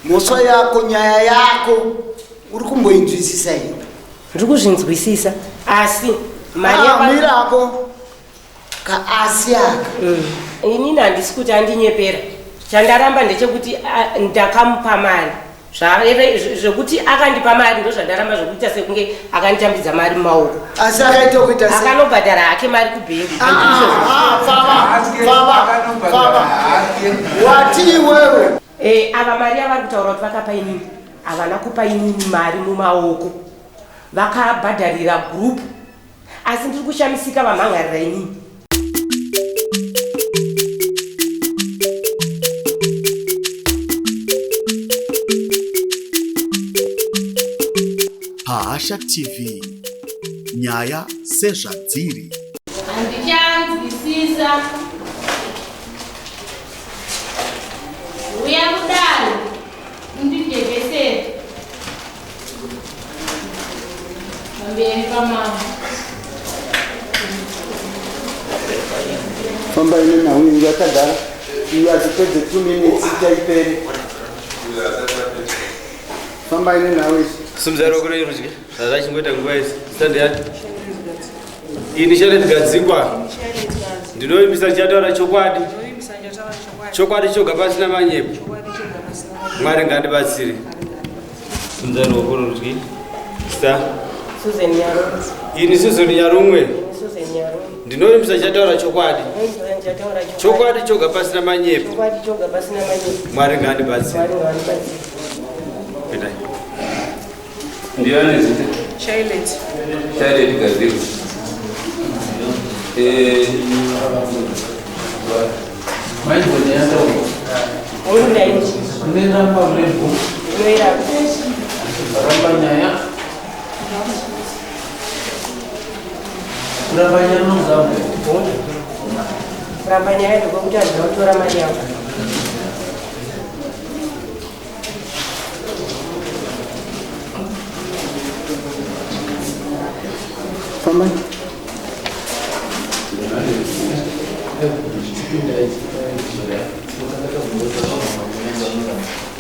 Moswa yako nyaya yako uri kumboinzwisisa here. Ndiri kuzvinzwisisa asi mari yamirako kaasi aka. Inini handisi kuti andinyepera. Chandaramba ndechekuti ndakamupa mari. Zvekuti akandipa mari ndozvandaramba zvokuita sekunge akanditambidza mari mumaoko. Asi akaita kuita sei? Akanobhadhara hake mari kubhengi. Wati iwewe? Ava mari yavari kutaura kuti vakapa inini havana kupa inini mari mumaoko, vakabhadharira gurupu, asi ndiri kushamisika vamhangarira inini. Pahasha TV, nyaya sezvadziri. Handichanzwisisa. Uya kudaro ndijekesera pamberi pamama. Famba ine nawe yakagara iyazipedze 2 minutes itaipere. Famba ine nawe Sumzaro kure rudyi zvachingota nguva isi stand yati ini Charlotte Gadzikwa ndinoimisa ndichataura chokwadi choga pasina manyepo. Mwari ngandibatsire. Sumzaro kure rudyi sta Susan Nyarumwe. Ini Susan Nyarumwe ndinoimisa ndichataura chokwadi choga pasina manyepo. Mwari ngandibatsire. Ndiani zite? Charlotte Gadzikwa. Mas você anda Nena Pablo. Rabanya. Rabanya não sabe. Rabanya é do Guja, doutora Maria. Famba.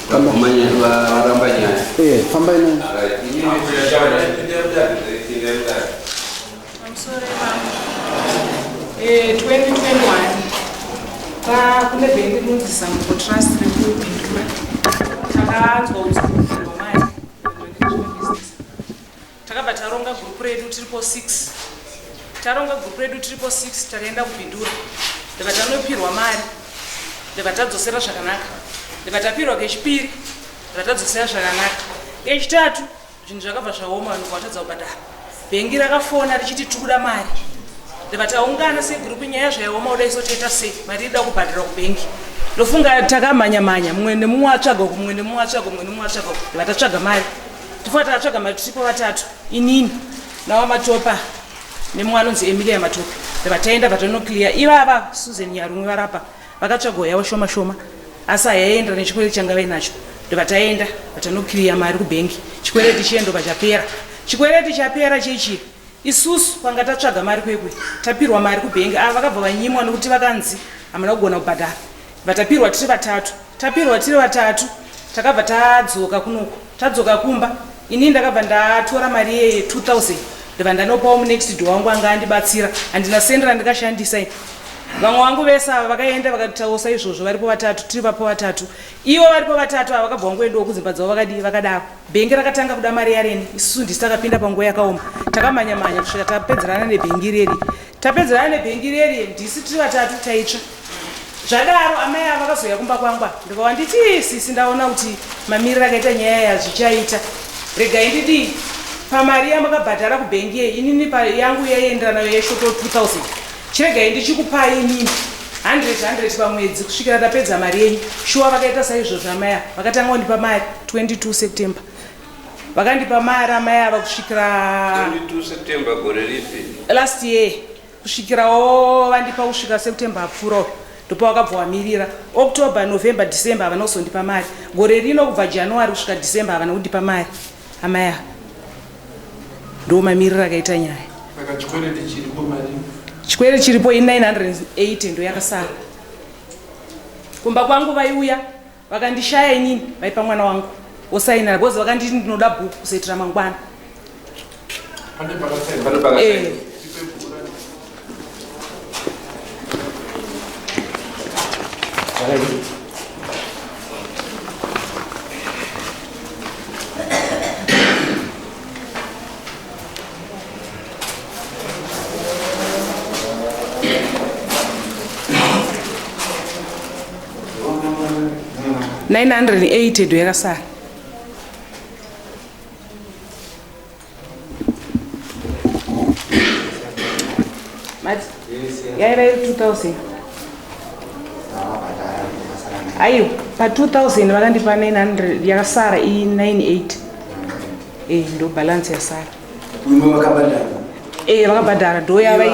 Kamanya Rabanya. Famba ine. I'm sorry, ma'am. 2021. Kune bhengi rinonzi for trust rekupindura. Takanzwa kuti mari. Takabva taronga group redu tiripo 6. Taronga group redu tiripo 6 takaenda kupindura. Ndibva tanopirwa mari. Ndibva tadzosera zvakanaka. Ndibva tapirwa kechipiri. Ndibva tadzosera zvakanaka. Kechitatu zvinhu zvakabva zvaoma ndokwatadza kubhadhara. Bhengi rakafona richiti tikuda mari. Ndibva taungana segroup nyaya zvaioma kudai sotoita sei mari ida kubhadhara kubhengi. Ndofunga takamhanya-mhanya mumwe nemumwe atsvaga uku mumwe nemumwe atsvaga mumwe nemumwe atsvaga uku. Ndibva tatsvaga mari. Tifuka takatsvaga mari tiripo vatatu. Inini nawaMatopa nemumwe anonzi Emilia Matopa. Ndibva taenda patanoclear. Ivava Susan Nyarumwe varapa vakatsvaga yavo shoma shoma asi hayaenda nechikwere changa vainacho. Ndibva taenda patanoclear mari kubhengi. Chikwereti chiendobva chapera. Chikwereti chapera chechi isusu kwanga tatsvaga mari kwekwe tapirwa mari kubhengi. Ava vakabva vanyimwa nokuti vakanzi hamuna kugona kubhadhara. Vatapirwa tiri vatatu. Tapirwa tiri vatatu takabva tadzoka kunoko. Tadzoka kumba ini ndakabva ndatora mari ye 2000 ndibva ndanopawo munext door wangu anga andibatsira handina sendera ndikashandisa ini. Vamwe vangu vese ava vakaenda vakatausa izvozvo varipo vatatu tiri vapo vatatu. Ivo varipo vatatu ava vakabva vangoendawo kudzimba dzavo vakadaro. Bhengi rakatanga kuda mari yareni isusu ndisi takapinda panguva yakaoma. Takamhanya-mhanya kusvika tapedzerana nebhengi reri. Tapedzerana nebhengi reri ndisi tiri vatatu taitsva. Zvadaro amai ava vakazoya kumba kwangwa ndikawa nditi sisi ndaona kuti mamiriro akaita nyaya yazvichaita. Regai ndidi pamari yamakabhadhara kubhengi ye inini yangu yaienderana nayo yeshoto 2000. Chiregai ndichikupai inini 100 pamwedzi kusvikira tapedza mari yenyu. Shuwa vakaita saizvozvo amai ava vakatanga kundipa mari 22 September. Vakandipa mari amai ava kusvikira 22 September gore ripi? Last year kusvikirawo vandipa kusvika September apfuurawo. Ndipo vakabva vamirira October, November, December havana kuzondipa mari. Gore rino kubva January kusvika December havana kundipa mari. Amai ava ndo mamiriro akaita nyaya. Chikwere chiripo 980 ndo yakasara. Kumba kwangu vaiuya vakandishaya inini vaipa mwana wangu osainira bhozi vakanditi ndinoda bhuku kuzoitira mangwana. $980 ndo yakasara. Mati yaiva iri 2000. Aiyo pa 2000 vakandipa 900 yakasara i980. Ndo balance yasara. Vakabhadhara ndo yava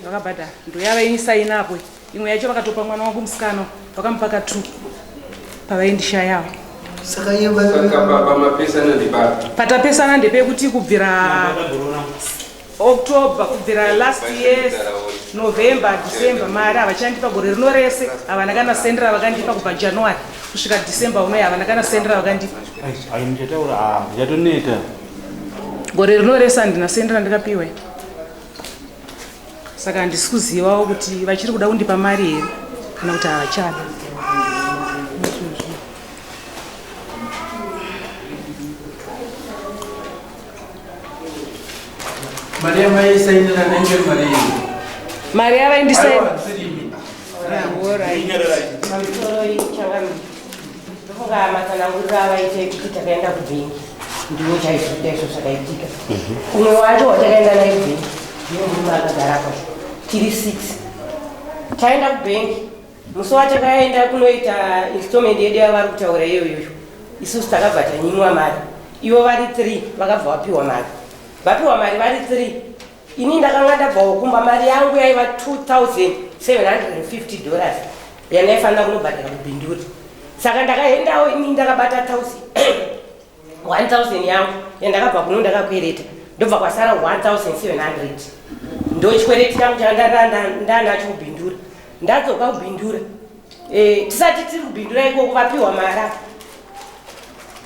vakabhadhara ndo yava inisainapo. Imwe yacho vakatopa mwana wangu musikana vakamupaka 2 pavaindishayawo. Patapesana ndepekuti kubvira October kubvira last year November December mari havachandipa gore rino rese havana kana sendera vakandipa kubva January kusvika December uno havana kana sendera vakandipa. Yatoneta gore rino rese handina sendera ndikapiwa. Saka handisi kuzivawo kuti vachiri kuda kundipa mari here kana kuti havachada. Maria mai sainira nenge Maria. Maria vaindisaina. ndofunga matsananguriro avaite kuti takaenda kubhengi ndiwo chaizvida izvo zvakaitika. Umwe wacho watakaenda naye kubhengi ndiwo murume akagarapa tiri 6 taenda kubhengi. Musi watakaenda kunoita installment yedu yavari kutaura iyoyo isusu takabva tanyimwa mari. Ivo vari 3 vakabva vapiwa mari. Vapiwa mari vari 3. Ini ndakanga ndabva kumba mari yangu yaiva $2,750 yanaifanira kunobhadhara kubhindura. Saka ndakaendawo ini ndakabata 1000 yangu yandakabva kuno ndakakwereta ndobva kwasara 1700 ndo chikwereti changu chandanacho kubhindura. Ndadzoka kubhindura tisati tiri kubhindura ikoko vapiwa mara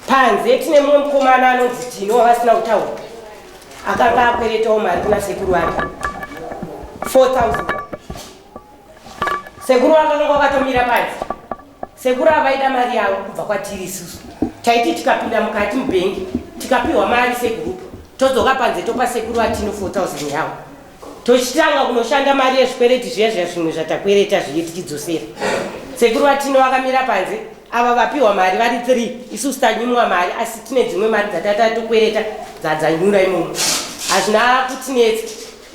panze tine mumwe mukomana anonzi Tino wavasina kutaura akanga akweretawo mari kuna sekuru wake 4000. Sekuru wake akatomira panze. Sekuru avaida mari yavo kubva kwatiri isusu taiti tikapinda mukati mubhengi tikapiwa mari segurupu todzoka panze topa sekuru watino 4000 yavo tochitanga kunoshanda mari yezvikwereti zviya zvimwe zvatakwereta zviye tichidzosera. Sekuru watino vakamira panze ava vapiwa mari vari 3 isusu tanyimwa mari asi tine dzimwe mari dzatatatokwereta dzadzanyura imomo hazvina kutinetsa.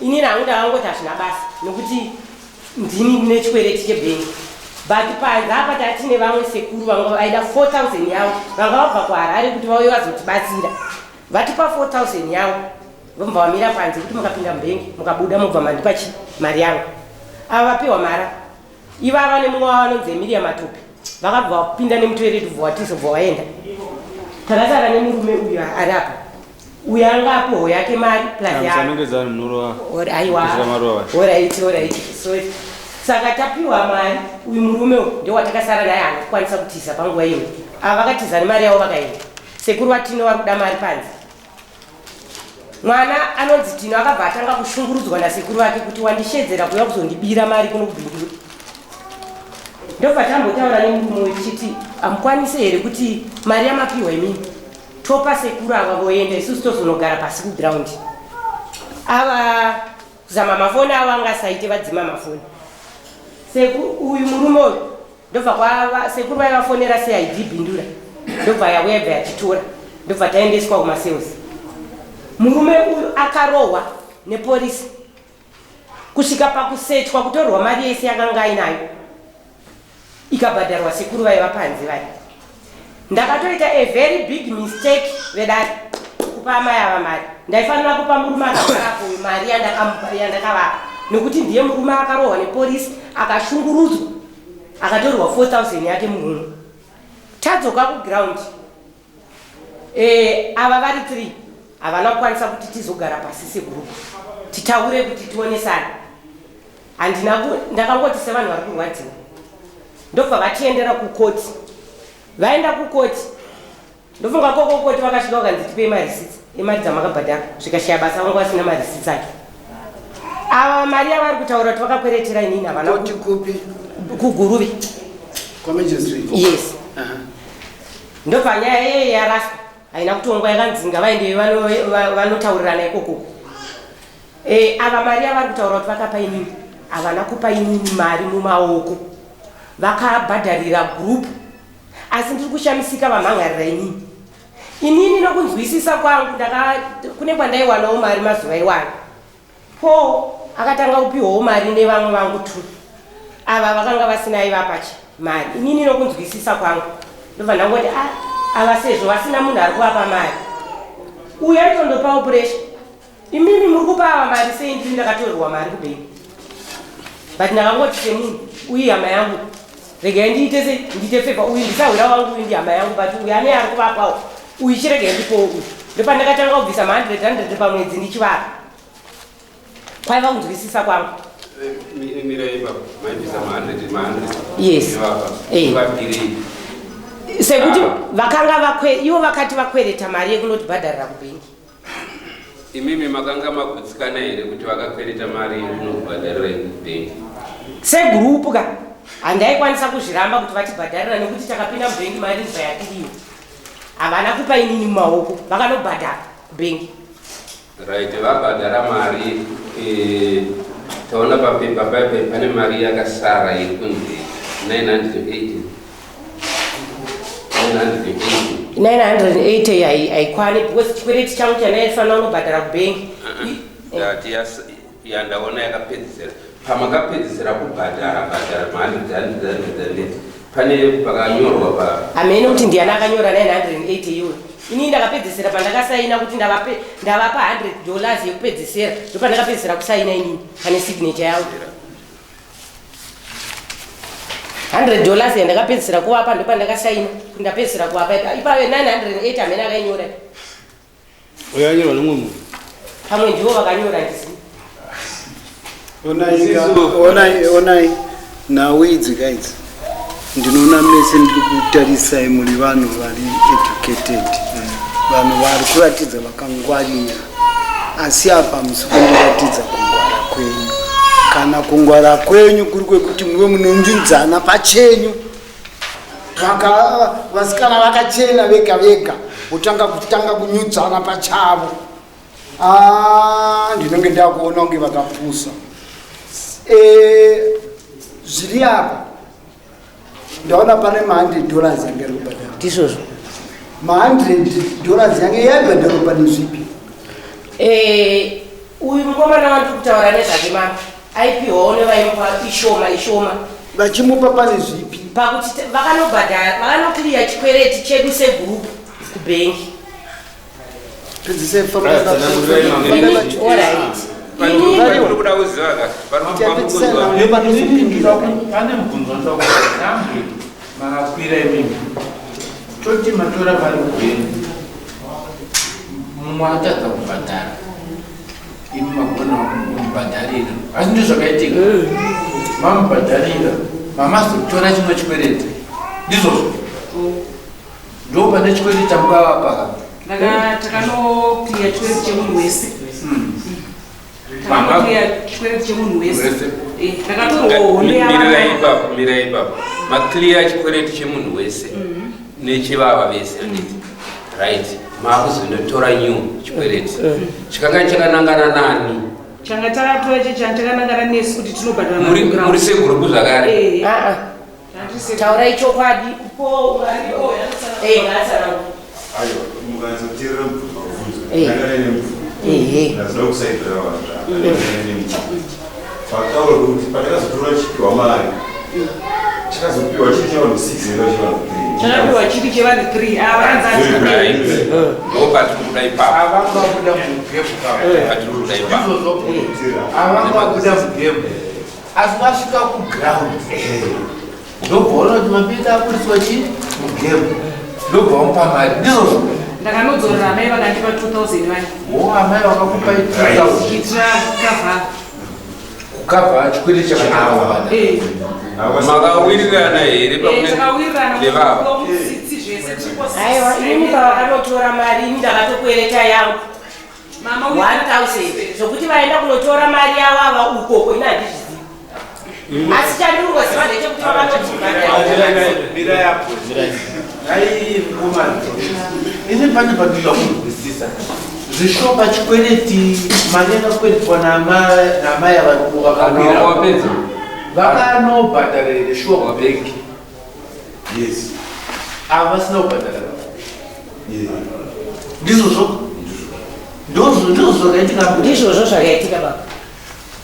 Ini nangu ndakangoti hazvina basa nokuti ndini nechikwereti chebhengi. But panze apa tatine vamwe sekuru vanga vaida 4000 yavo vanga vabva kuHarare kuti vauye vazotibatsira vatipa 4000 yavo vobva vamira panze kuti mukapinda mubhengi mukabuda mubva mandipa mari yangu. Ava vapiwa mara ivava nemumwe wavanonzi Emilia Matope vakabva vapinda nemutoereti bva watiso bva waenda. Takasara nemurume uyu ari apa uyu anga apiwa yake mari plus saka tapiwa mari uyu murume ndio watakasara naye anokwanisa kutiza panguva iyo. Ava vakatiza nemari yavo vakaenda. Sekuru watino vari kuda mari panze. Mwana anonzi Tino akabva atanga kushungurudzwa nasekuru wake kuti wandishedzera kuuya kuzondibira mari kuno kubhindura. Ndobva tambotaura nemurume tichiti amukwanise here kuti mari yamapiwa imini topa sekuru ava voenda isusu tozonogara pasi kuground. Ava kuzama mafoni avo angasaite vadzima mafoni. Uyu murume uyu ndobva kwava sekuru vaivafonera seID bhindura ndobva yauya bva yachitora ndobva taendeswa kumasales. Murume uyu akarohwa nepolisi kusvika pakusetwa kutorwa mari yese yakanga ainayo ikabhadharwa sekuru vaiva panze vai. Ndakatoita a very big mistake vedari kupa amai ava mari. Ndaifanira kupa murume akarapo mari yandakavapa nokuti ndiye murume akarohwa nepolisi akashungurudzwa akatorwa 4000 yake muhumwe. Tadzoka kuground ava vari 3 havana kukwanisa kuti tizogara pasi segurupu titaure kuti tionesana. Ndakangoti sevanhu vari kurwadziwa ndobva vatiendera kukoti vaenda kukoti ndofunga kokokoti vakasvika vakanzi tipei marisiti emari dzamakabhadhara zvikashaya basa vangu vasina marisiti ake ava mari yavari kutaura kuti vakakweretera inini havana kuguruve yes ndobva nyaya yeye yaraswa haina kutongwa yakanzinga vaende vanotaurirana ikokoko ava mari yavari kutaura kuti vakapa inini havana kupa inini mari mumaoko vakabhadharira gurupu asi ndiri kushamisika vamhangarira inini nokunzwisisa kwangu kune kwandaiwanawo mari mazuva iwano po akatanga kupiwawo mari nevamwe vangu tu ava vakanga vasina ivapacha mari inini nokunzwisisa kwangu ndobva ndangoti ava sezvo vasina munhu ari kuvapa mari uyu aitondopawo puresha imimi muri kupa ava mari sei ndiri ndakatorerwa mari kubheni but ndakangoti semunhu uyu hama yangu regai ndiite fepa uyu ndisahwira wangu uyu ndi hama yangu but uyu ane ari kuvapawo uyu chiregai ndipowo uyu ndopandakatanga kubvisa ma100 pamwedzi ndichivapa kwaiva kunzwisisa kwangu yes sekuti vakanga ivo vakati vakwereta mari yekunotibhadharira kubhengi imimi makanga magutsikana here kuti vakakwereta mari yekunotibhadharira kubhengi segurupu ka handaikwanisa kuzviramba kuti vatibhadharira nekuti takapinda mubhengi mari nzva yatiriyo havana kupa inini mumaoko vakanobhadhara kubhengi right vabhadhara mari taona papepa paipe pane mari yakasara yekunzi 980 haikwani because chikwereti changu chanaifanira unobhadhara kubhengi yandaona yakapedzisira pamakapedzisira kubhadhara mari dzanedzanedzi pane pakanyorwa pa hamene kuti ndiani akanyora 980 iyoyo inini ndakapedzisira pandakasaina kuti ndavapa $100 yekupedzisira ndopandakapedzisira kusaina inini pane signature yavo $100 yandakapedzisira kuvapa ndopandakasaina kuti ndapedzisira kuvapa ipave 908 hamene akainyora uyanyorwa nomwe munhu pamwe ndivo vakanyora onai nawe idzi kaidzi ndinoona mese ndiri kutarisai muri vanhu vari educated vanhu vari kuratidza vakangwarira asi apa musi kundiratidza kungwara kwenyu kana kungwara kwenyu kuri kwekuti muve munonzvinzana pachenyu vasikana vakachena vega vega kutanga kunyudzana pachavo ndinenge ndakuona kunge vakapusa zviri apa ndaona pane $100 yange ari kubhadhara ndizvozvo $100 yange yaibhadharwa pane zvipi uyu mukomana wandiri kutaura nezvake mama aipiwawo nevaimupa ishoma vachimupa pane zvipi pakuti vakanokliya chikwereti chedu segurupu kubhengi pedzisai pane mubvunzo ndokuambi makakwira imimi toti matora mari kubhengi mumwe atadza kubhadhara imi magona kumubhadharira asi ndizvakaitika mamubhadharira mamazotora chimwe chikwereti ndizvozvo ndo pane chikwereti chamukavapaka takanokliya chikwereti chemunhu wese chikwereti chemunhu wese mira ipapo makliya chikwereti chemunhu wese nechevava vese anditi right maakuzondotora new chikwereti chikanga chakanangana nani changa takatora chakanangana nesu kuti tinobhadhara muri segurupu zvakare taurai chokwadi mukazoteerera mubvunzo ndakana nemubvunzo ndazida kusaitira vanhu pataura kuti patakazotora chipiwa mari chakazopiwa chiri chevanhu 6 ero chevanhu 3 chakapiwa chiri chevanhu 3 avanzaatiuda ipapo avangabuda mugepu atiuda ipapo avangabuda mugepu asi vasvika kuground ndobvaona kuti mapinda akuriswa chii mugepu ndobva wamupa mari ndizvo ndakanodzorera amai vakandipa 2000 vani amai vakakupa kuitira kukavha chikwiri chakanaka makawirirana here takawirirana nevava triple six. Aiwa, inini pavakanotora mari ini ndakatokwereta yangu Mama 1000 zvokuti vaenda kunotora mari yavava ukoko ina handizvizivi. Asi chandiringoziva ndechekuti ini pane pandida kunzwisisa zvishopa chikwereti mari yakakweretwa namai vakwira vakanobhadharire shopa bhengi ava vasina kubhadharira ndizvozvo zvakaitika ndizvozvo zvakaitika baba.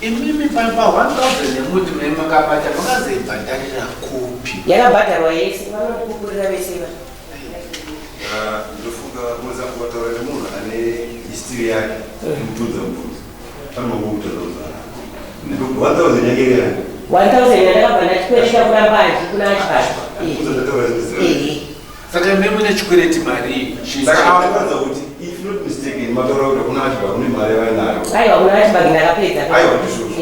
imimi pa 1000 yemuti memakabata makazoibhadharira kupi? Yakabhadharwa yese vanondikukurira vese va. Ndofunga mwenzangu wataura nemunhu ane history yake mtunza mtunza anokutoza 1000 yake ile 1000 yandakabva ndachikwereta kuna mbanji kuna achibasa. Saka mimi mune chikwereti mari saka avakuratidza kuti if not mistaken mataura kuti kuna achibasa kune mari vainayo. Aiwa kuna achibasa ndakapedza. Aiwa ndizvozvo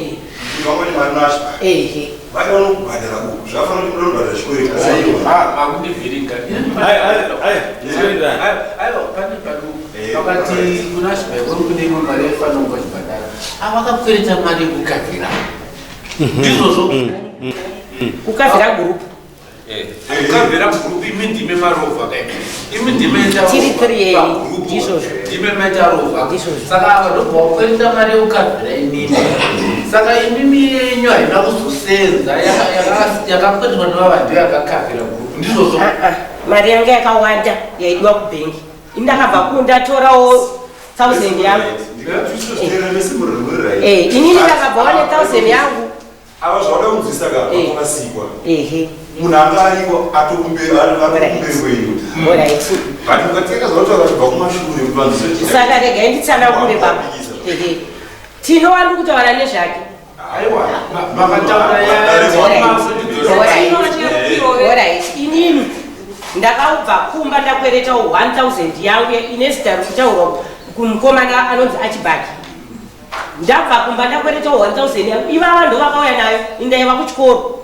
vamweni mari naachibasa vaiona kubhadhara uku zvakafanira kuti munobhadhara chikwereti makundivhiringa pane pakati kuna achibasa kune imwe mari yaifanira kuva chibhadhara avakakwereta mari yekukavhira ndizvozvo kukavhira gurupu kukavhira gurupu imi ndime marovha imi ndime ndime metarovha saka ava ndobva wakwereta mari yekukavhira inini saka imimi yenyu haina kuzosenza yakakweretwa nevava ndiyo yakakavhira gurupu ndizvozvo mari yanga yakawanda yaidiwa kubhengi ini ndakabva kundatorawo 1000 yangu inini ndakabvawo ne1000 yangu ava zvauda kunzwisa kapasikwa munhu anga ariko atokumberi wenyu but ukatenga zvautaura kubva kumashure saka regai nditsanangure baba tinowandi kutaura nezvake inini ndakabva kumba ndakweretawo 1000 yangu ine zita rokutaurwa kumukomana anonzi achibaki ndabva kumba ndakweretawo 1000 yangu ivava ndo vakauya nayo indaiva kuchikoro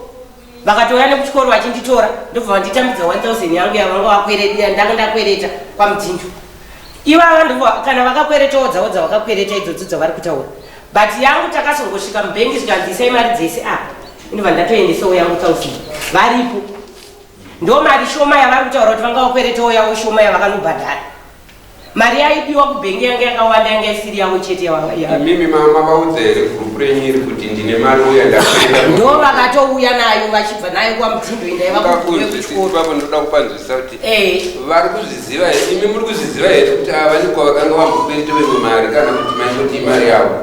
vakatouya nekuchikoro vachinditora ndobva vanditambidza 1000 yangu yavanga vakweredira ndanga ndakwereta kwamudzinju ivava ndo kana vakakweretawo dzavo dzavakakwereta idzodzo dzavari kutaura but yangu takazongosvika mubhengi zvikanzisai mari dzese inobva ndatoendesawo yangu 1000 varipo ndo mari shoma yavari kutaura kuti vanga vakweretawo yavo shoma yavakanobhadhara mari yaidiwa kubhengi yanga yakawanda yanga isiri yavo chete mimi mavaudza here gurupu renyu iri kuti ndine mari uya ndakwereta ndo vakatouya nayo vachibva nayo kwamudzindu indaivakuchikoro ndoda kupanzwisisa kuti vari kuzviziva here imi muri kuzviziva here kuti ava ndiko vakanga vambokwereta vemwe mari kana kuti maingoti imari yavo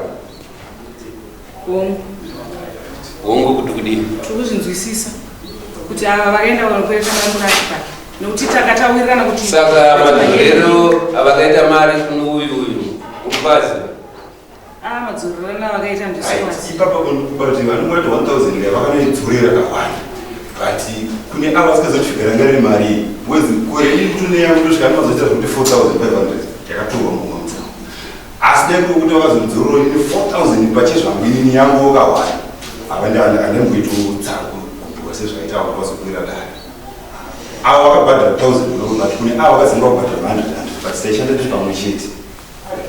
hongu kuti kudini tiri kuzvinzwisisa kuti ava vakaenda vanokwereta mari kuna achibaki nokuti takatawirirana kuti saka madzorero avakaita mari kuno uyu ukubazi madzorerana vakaita ndisiwasi ipapa kuti vanongoti 1000 yavakanoidzorera kawanda but kune ava vasikazotfigara ngari mari wezi kore itune yangu ndosvika ndimazoita zvokuti 4500 yakatorwa mumwe mutsamu asi dai kuti vakazodzorora ine 4000 pachezvangu inini yangu kawanda ava andemboitotsangu kubhuka sezvakaita ava vazokwira dare ava vakabhadhara 1000 but kune ava vakazimba kubhadhara 100 but taishanda tiri pamwe chete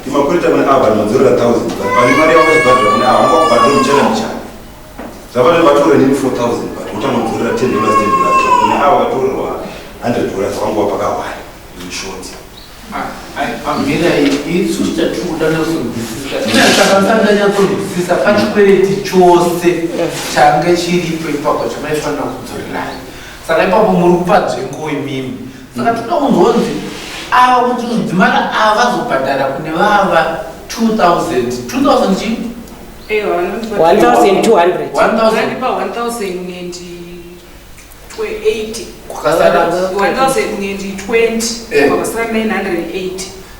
imakwereta kune ava madzorera 1000 but pane mari yavakachibhadhara kune ava vanga kubhadhara muchana muchana zvavati vatorera nini 4000 but utangodzorera $10 kune ava vakatorerwa $100 vangova pakawanda inshoti amira itsu chatikuda nezvozvisisa pachikwereti chose change chiripo ipapo chamaifanira kudzorerana saka ipapo muri kupa dzengo imimi saka toda kunzonzi ava kudzimara avazobhadhara kune vava 2000 chii 1200 1020 kwakasara 980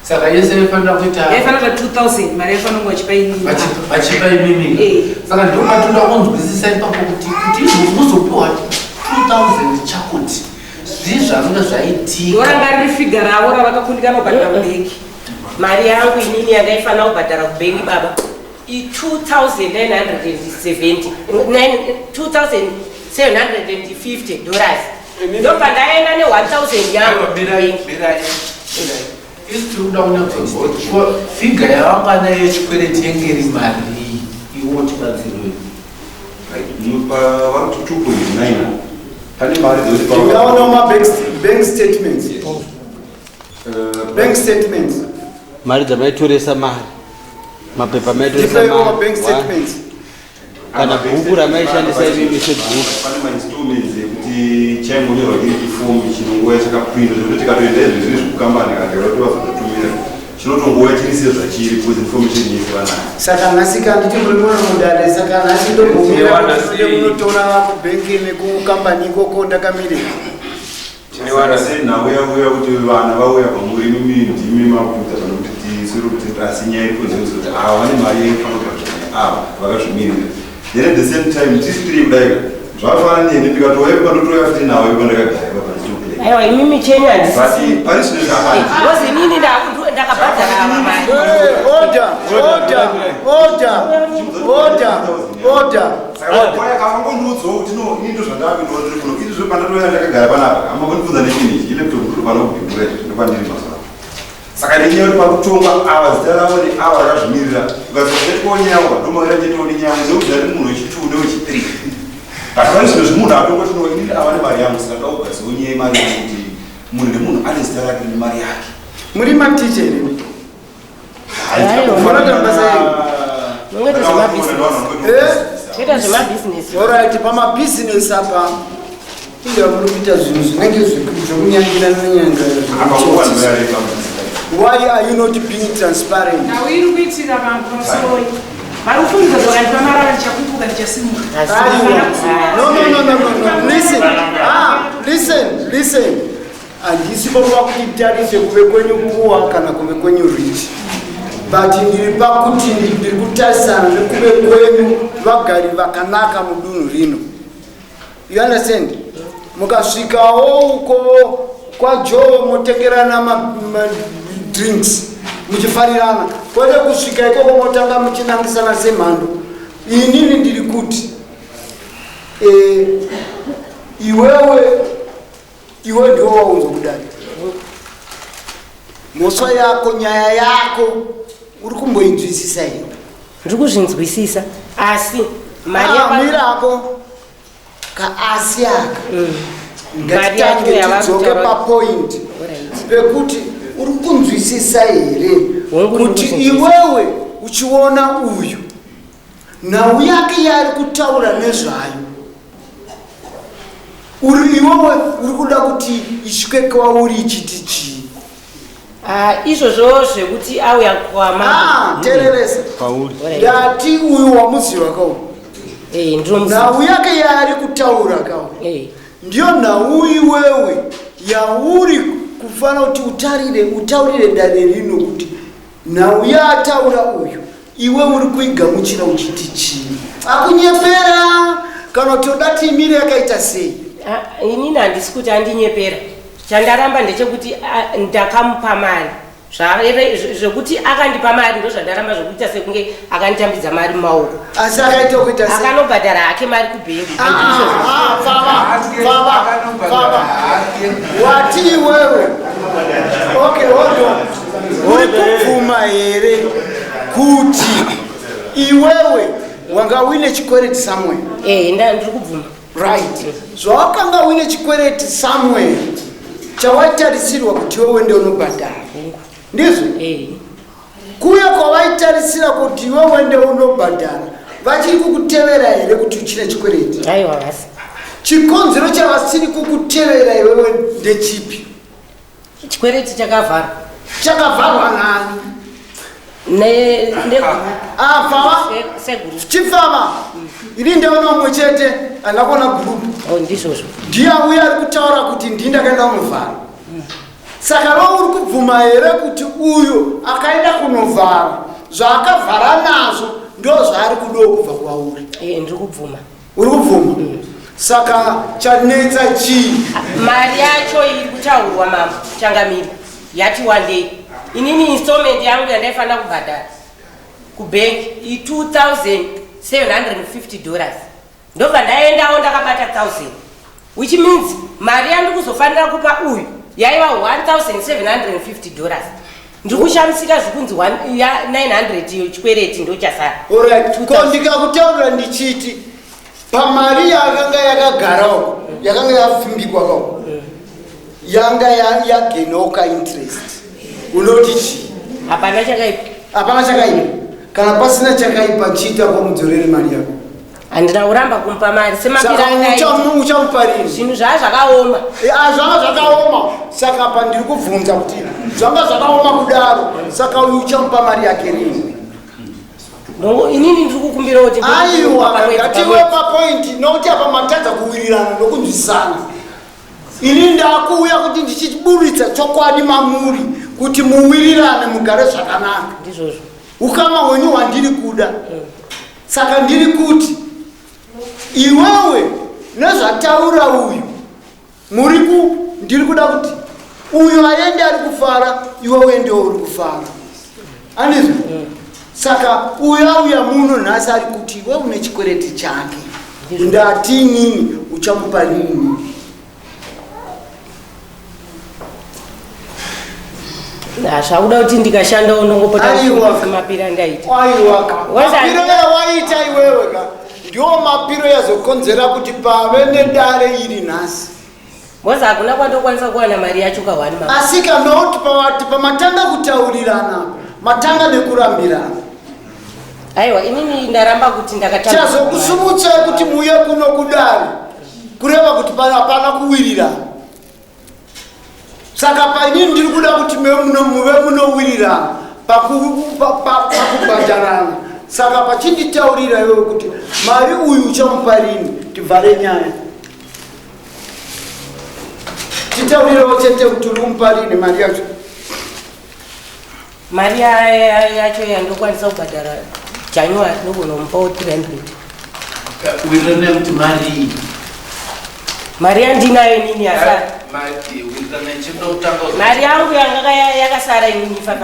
saka yese yaifanira kuita yaifanira 2000 mari yaifanira kunge vachipa imimi saka ndomatoda kunzwisisa ipapo kuti muzopiwa 2000 chakuti zvii zvazvinga zvaitika oranga riri figa ravo ravakakundikana kubhadhara kubhengi mari yangu inini yangaifanira kubhadhara kubhengi baba $2,750 ndobva ndaenda ne1000 yangu. Birai. Isi tiri kuda kunyatsoziva figa yavangana yechikwereti yenge iri mari iwo chibatsiroi vari kuti 2.9 pane mari ndingaona bank statements bank statements mari dzamaitoresa mari mapepa maitoresa bank statements kana bhuku ramaishandisa ivimi sebhuku pane mainstallments ekuti chaingonyorwa chiri chifomu chinonguva chakapinda zvekuti tikatoenda izvi zviri zvekukambani katotovazototumira chinotongova chiri sezvachiri because information yese vanayo saka nhasi kanditi muri muna mudare saka nhasi ndobvumira munotora kubhengi nekukambani ikoko ndakamirira senhau yauya kuti vana vauya pamuri mimi ndimi makuita panokuti tisiri kuti asi nyaya iri kunzeuza kuti ava vane mari yaifanira ava vakazvimirira then at the same time tisitiri kudaika zvafana neni ndikatovayo pandotoya futi nawo pandakagara pandichokule aiwa imimi chenyu basi pani zvine zvaaozi inini ndakabhadhara ava mari. order kavangondiudzawo kuti no ini ndo zvandavindondiri kuno izvi zvepandatoya ndakagara panapa amabondibvunza nechini ileptop ndiri panokubhibhura ndopandiri mazuva saka nenyaya kuti pakutongwa ava zita ravo neava rakazvimirira ukazotikoonyawa ndomaira chetoni nyaya ndeuza ri munhu wechi2 newechi3 but pane zvino zvimunhu atongoti no inini ava nemari yangu saka ndaugaziwo nyaya yemari yangu kuti munhu nemunhu ane zita rake nemari yake muri maticha here Alright, pamabhizinesi apa inga muri kuita zvinhu zvinenge zvokunyangira nanyanga. Why are you not being transparent? Iri kuitira vanhu pamusoro vari kufunza zvakandipa marara ndichakupuka ndichasimuka. No. Listen. Handisi pova kuti tarise kuve kwenyu puwa kana kuve kwenyu rich. But ndiri pakuti ndiri kutarisana nekuve kwenyu vagari vakanaka mudunhu rino. You understand? Mukasvikawo uko kwaJoe motengerana drinks muchifarirana kwete kusvika ikoko motanga muchinangisana semhando. Inini ndiri kuti iwe ndiwo waunza kudai mhosva yako nyaya yako uri kumboinzwisisa here? Ndiri kuzvinzwisisa asi mari yako kaasi aka ngatitange tidzoke papoint pekuti uri kunzwisisa here kuti iwewe uchiona uyu nhau yake yari kutaura nezvayo iwewe uri kuda kuti isvike kwauri ichiti chii? izvozvo zvekuti auya kwama tereresa ndati uyu wamuziva kauri nhau yake yaari kutaura kauri ndiyo nhau iwewe yauri kufanira kuti utaurire dare rino kuti nhau yaataura uyu iwe uri kuigamuchira uchiti chii? Akunyepera kana kuti udati imiri yakaita sei? inini handisi kuti andinyepera chandaramba ndechekuti ndakamupa mari zvekuti akandipa mari ndo zvandaramba zvokuita sekunge akanditambidza mari mumaoko asi akaita kuita sei? akanobhadhara hake mari kubhengi. Wati iwewe okay hold on uri kubvuma here kuti iwewe wanga uine chikwereti somewhere? Ndiri kubvuma. Right. Zvawakanga uine chikwereti somewhere chawaitarisirwa kuti wewe ndio unobhadhara ndizvo? Kuya kwavaitarisira kuti wewe ndio unobhadhara vachiri kukutevera here kuti uchine chikwereti? Aiwa hasi. Chikonzero chavasiri kukutevera iwewe ndechipi? Chikwereti chakavharwa. Chakavharwa nani? Chifama ini ndaona umwe chete andakona gurupu ndizvozvo ndiye uya ari kutaura kuti ndii ndakaenda kunovhara. Saka ro uri kubvuma here kuti uyu akaenda kunovhara zvaakavhara nazvo ndo zvaari kudo kubva kwauri? Ndiri kubvuma. Uri kubvuma? Saka chanetsa chii? Mari yacho iri kutaurwa mama changamiri yati one day inini installment yangu yandaifanira kubhadhara kubhengi $2,750 ndobva ndaendawo ndakabata 1000 which means mari yandi kuzofanira kupa uyu yaiva $1,750. Ndikushamisika zvikunzi 900 chikwereti ndo chasara. Alright, ko ndikakutaura ndichiti pamari yakanga yakagarawo yakanga yapfimbikwa kako yanga yagenoka interest unoti chi hapana chakaipa kana pasina chakaipa chita kwamudzorere mari yako handina kuramba kumpa mari uchamupa rini zvinhu zvaa zvakaoma zvanga zvakaoma saka pa ndiri kubvunza kuti zvanga zvakaoma kudaro saka uyu uchamupa mari yake rini inini ndiri kukumbira kuti aiwa ngatiwe papointi nokuti apa matadza kuwirirana nokunzwisana ini ndakuuya kuti ndichiburitsa chokwadi mamuri kuti muwirirane mugare zvakanaka ndizvozvo ukama wenyu wandiri kuda saka ndiri kuti iwewe nezvataura uyu ndiri kuda kuti uyu aende ari kufara iwewe ndio uri kufara andizvo saka uya muno nhasi ari kuti iwe une chikwereti chake ndati inini uchamupa rini zvakuda kuti ndikashanda unongopota mapiro andaita mapiro yawaita iwewe ka ndio mapiro yazokonzera kuti pave nedare iri nhasi boza hakuna kwandokwanisa kuwana mari yacho ka1 asika noti pamatanga kutaurirana matanga nekurambirana aiwa inini ndaramba kuti chazokusumutsai kuti muye kuno kudare kureva kuti hapana kuwirirana saka painini ndiri kuda kuti muve munowirirana pakubhajarana saka pachinditaurira iwe kuti mari uyu uchamupa rini tibvare nyaya titaurirewo chete kuti uri kumupa rini mari yacho mari yacho yandokwanisa kubhadhara January nokunomupawo 300 wirirane kuti mari mari yandinayo nini yasara mari yangu yanga yakasara inini 550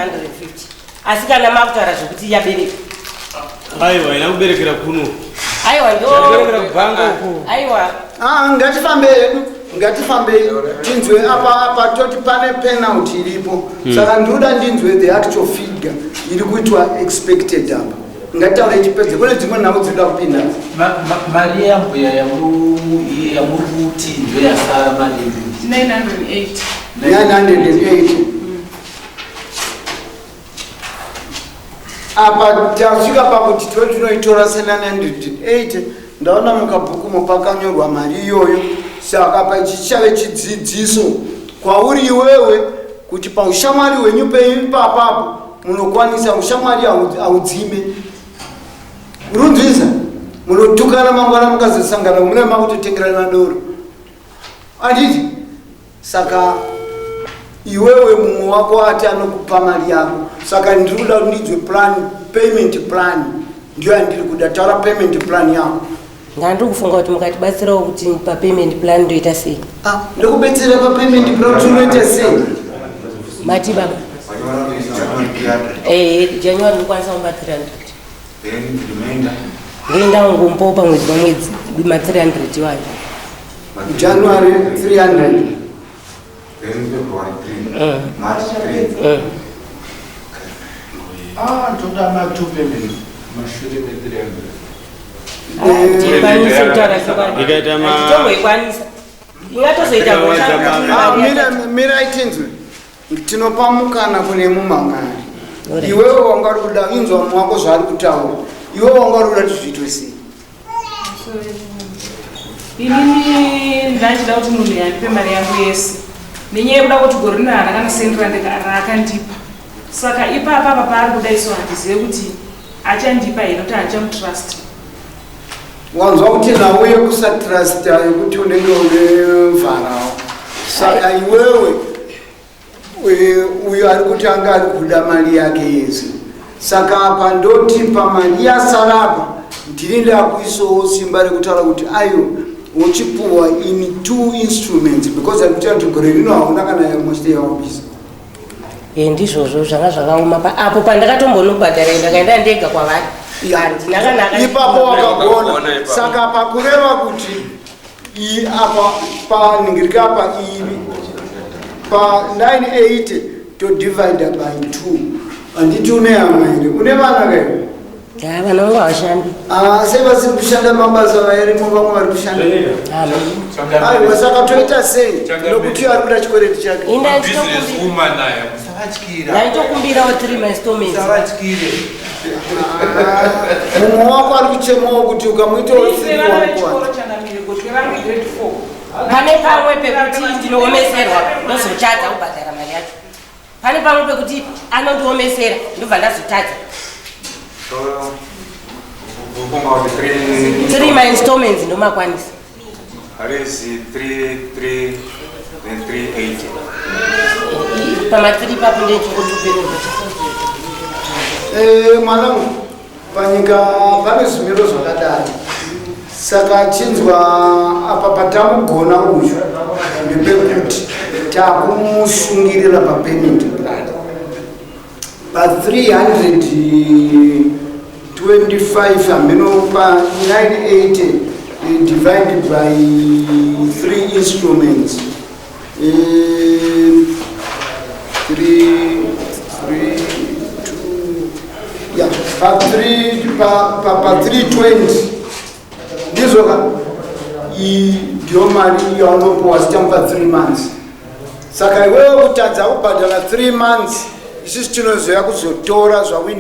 asi kana makutaura zvokuti yabereka aiwa ina kuberekera kuno aiwa ndoberekera kubhanga uko aiwa ngatifambei tinzwe apa toti pane penalty iripo saka ndoda ndinzwe the actual figure iri kuitwa expected apa ngataure chipedze kune dzimwe nhau dzinoda kupinda mari yambuya yamuri kuti ndo yasara mari 908 apa tasvika pakuti tinoitora se908 ndaona mukabhukumo pakanyorwa mari iyoyo saka pachichave chidzidziso kwauri iwewe kuti paushamwari hwenyu peipapapo munokwanisa ushamwari haudzime runzvisa munotukana mangwana mukazosangana mune makutotengerana doro anditi saka iwewe mumwe wako ati anokupa mari yako saka ndiri kuda kuti ndidzwe plan payment plan ndiyo yandiri kuda taura payment plan yako ngandiri kufunga kuti mukatibatsirawo kuti papayment plan ndoita sei ndikubetsera papayment plan kuti unoita sei mati baba January ndikwanisa kumba 300 ndoenda ngombo pamwedzi pamwedzi ma 300 iwayo January 300 March 3 toda matupe mashure mira itinzwe tinopamukana kune mumamwari iwewe wanga uri kuda inzwa mwako zvaari kutaura iwewe wanga uri kuda tizviitwe sei inini ndachida kuti munhu yandipe mari yangu yese nenyaya yekuda kuti gore rino handakana sendera raakandipa saka ipapa paari kuda iso handizive kuti achandipa here kuti handichamutrust wanzwa kuti nauye kusatrasta yekuti unenge une vharawo saka iwewe uyo ari kuti anga ari kuda mari yake yese saka apa ndoti pamari yasarapa ndiri ndakuisawo simba rekutaura kuti ayo uchipuhwa in 2 instruments because ari kutaura kuti gore rino hauna kana yamoste yawabisa ndizvozvo zvanga zvakaoma apo pandakatombonobhadhara ndakaenda ndega kwavari ipapo wakagona saka pakureva kuti apa paningirika apa pa 980 to divide by 2 anditi une amwe une vana kai vana vangu havashandi sei vasiri kushanda mabasa vairimo vamwe vari kushanda aiwa saka toita sei nokuti ari kuda chikwereti chake ndaitokumbirawo 3 installments mumwe wako ari kuchemawo kuti ukamuitawo 3 pane pamwe pekuti ndinoomeserwa ndozotadza kubhadhara mari yacho pane pamwe pekuti anondiomesera ndobva ndazotadza 3 mainstallments ndomakwanisa pama3 papo ndechikotuperoa mwanangu panyika pane zvimiro zvakadai saka chinzwa apa patamugona uyu ndepekuti takumusungirira papayment plan pa 325 ameno pa 980 divided by 3 instruments 320 ndizoka ndio mari yaunopowa sitampa 3 months saka iwewe kutadza kubhadhara 3 months isusu tinozoya kuzotora zvawini